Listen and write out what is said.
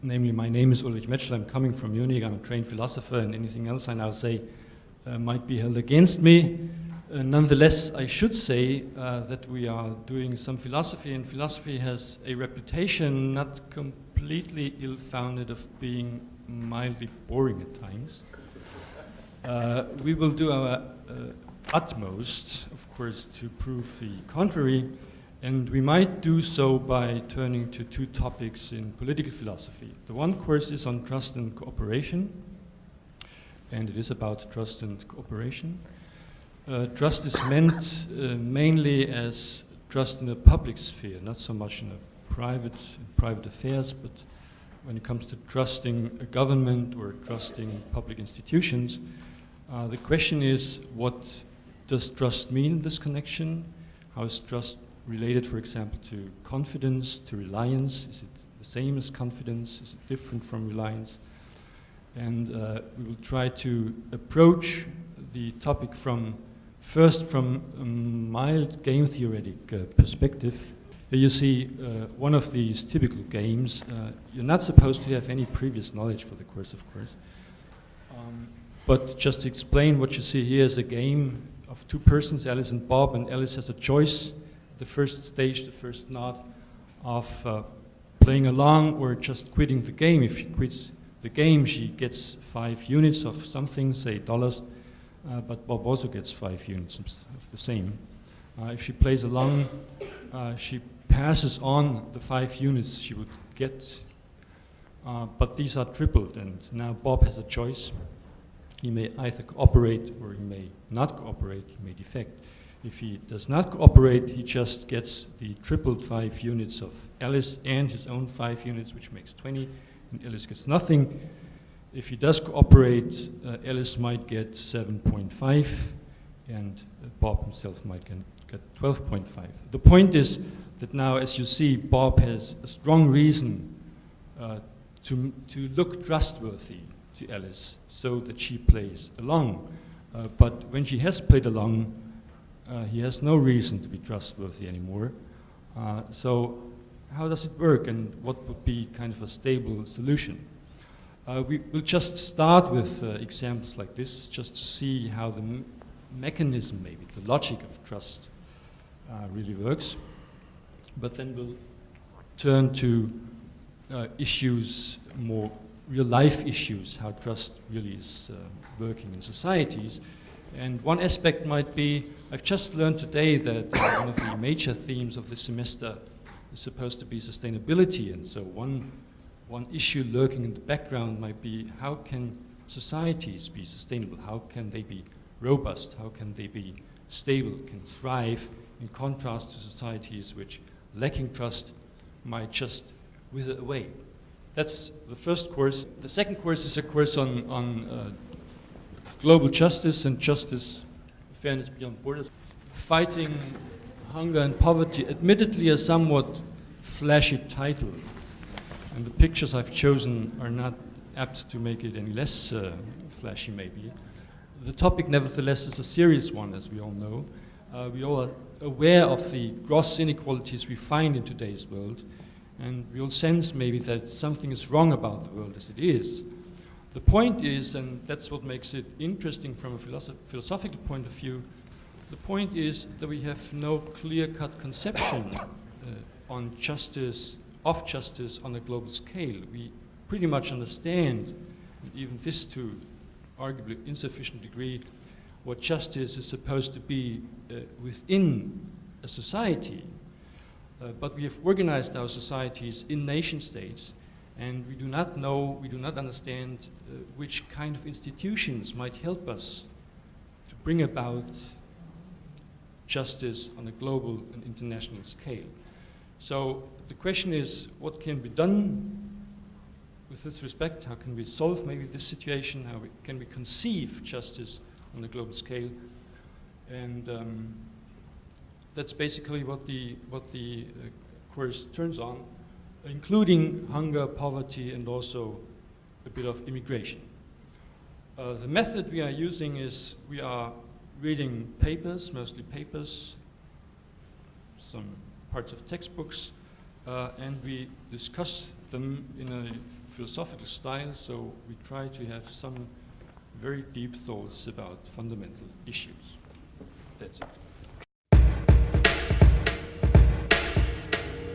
Namely, my name is Ulrich U.Metschl, I'm coming from Munich, I'm a trained philosopher, and anything else I now say might be held against me. Nonetheless, I should say that we are doing some philosophy, and philosophy has a reputation not completely ill-founded of being mildly boring at times. We will do our utmost, of course, to prove the contrary, and we might do so by turning to two topics in political philosophy. The one course is on trust and cooperation, and it is about trust and cooperation. Trust is meant mainly as trust in the public sphere, not so much in private affairs, but when it comes to trusting a government or trusting public institutions, the question is, what does trust mean in this connection? How is trust related, for example, to confidence, to reliance? Is it the same as confidence? Is it different from reliance? And we will try to approach the topic first from a mild game theoretic perspective. Here you see one of these typical games. You're not supposed to have any previous knowledge for the course, of course. But just to explain, what you see here is a game of two persons, Alice and Bob, and Alice has a choice, the first stage, the first nod, of playing along or just quitting the game. If she quits the game, she gets 5 units of something, say dollars, but Bob also gets 5 units of the same. If she plays along, she passes on the 5 units she would get, but these are tripled, and now Bob has a choice. He may either cooperate or he may not cooperate, he may defect. If he does not cooperate, he just gets the tripled 5 units of Alice and his own 5 units, which makes 20, and Alice gets nothing. If he does cooperate, Alice might get 7.5, and Bob himself might get 12.5. The point is that now, as you see, Bob has a strong reason to look trustworthy to Alice, so that she plays along. But when she has played along, he has no reason to be trustworthy anymore. So how does it work, and what would be kind of a stable solution? We will just start with examples like this, just to see how the mechanism, maybe the logic of trust really works. But then we'll turn to issues, more real-life issues, how trust really is working in societies. And one aspect might be, I've just learned today that one of the major themes of this semester is supposed to be sustainability, and so one issue lurking in the background might be, how can societies be sustainable? How can they be robust? How can they be stable, can thrive, in contrast to societies which, lacking trust, might just wither away? That's the first course. The second course is a course on global justice and justice, fairness beyond borders. Fighting hunger and poverty, admittedly a somewhat flashy title. And the pictures I've chosen are not apt to make it any less flashy, maybe. The topic, nevertheless, is a serious one, as we all know. We all are aware of the gross inequalities we find in today's world, and we all sense maybe that something is wrong about the world as it is. The point is, and that's what makes it interesting from a philosophical point of view, the point is that we have no clear-cut conception on justice, of justice on a global scale. We pretty much understand, and even this to arguably insufficient degree, what justice is supposed to be within a society. But we have organized our societies in nation states, and we do not know, we do not understand which kind of institutions might help us to bring about justice on a global and international scale. So the question is, what can be done with this respect? How can we solve maybe this situation? How can we conceive justice on a global scale? And that's basically what the course turns on, including hunger, poverty, and also a bit of immigration. The method we are using is we are reading papers, mostly papers, some parts of textbooks, and we discuss them in a philosophical style, so we try to have some very deep thoughts about fundamental issues. That's it.